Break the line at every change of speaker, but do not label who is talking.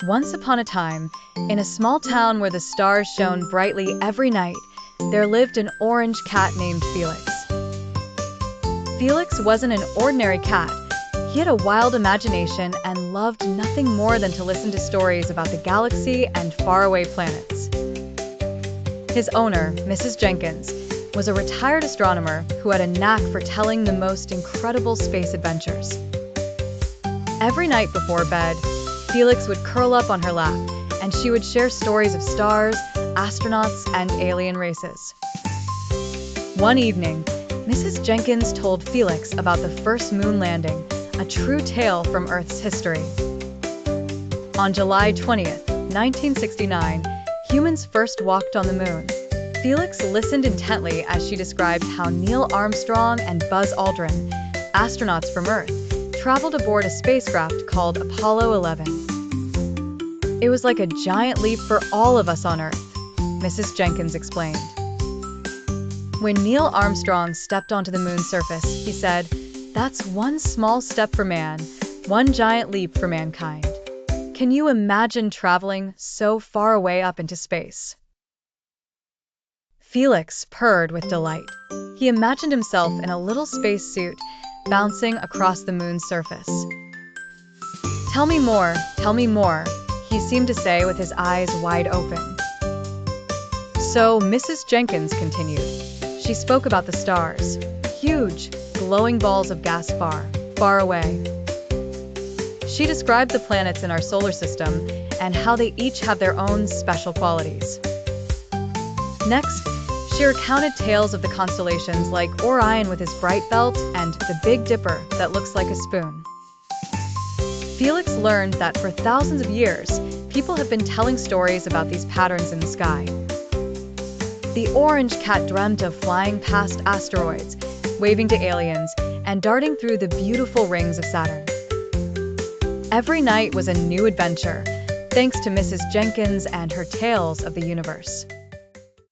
Once upon a time, in a small town where the stars shone brightly every night, there lived an orange cat named Felix. Felix wasn't an ordinary cat. He had a wild imagination and loved nothing more than to listen to stories about the galaxy and faraway planets. His owner, Mrs. Jenkins, was a retired astronomer who had a knack for telling the most incredible space adventures. Every night before bed, Felix would curl up on her lap, and she would share stories of stars, astronauts, and alien races. One evening, Mrs. Jenkins told Felix about the first moon landing, a true tale from Earth's history. On July 20th, 1969, humans first walked on the moon. Felix listened intently as she described how Neil Armstrong and Buzz Aldrin, astronauts from Earth, traveled aboard a spacecraft called Apollo 11. "It was like a giant leap for all of us on Earth," Mrs. Jenkins explained. When Neil Armstrong stepped onto the moon's surface, he said, "That's one small step for man, one giant leap for mankind." Can you imagine traveling so far away up into space? Felix purred with delight. He imagined himself in a little spacesuit, bouncing across the moon's surface. "Tell me more," he seemed to say with his eyes wide open. So Mrs. Jenkins continued. She spoke about the stars, huge, glowing balls of gas far, far away. She described the planets in our solar system and how they each have their own special qualities. Next, she recounted tales of the constellations like Orion with his bright belt and the Big Dipper that looks like a spoon. Felix learned that for thousands of years, people have been telling stories about these patterns in the sky. The orange cat dreamt of flying past asteroids, waving to aliens, and darting through the beautiful rings of Saturn. Every night was a new adventure, thanks to Mrs. Jenkins and her tales of the universe.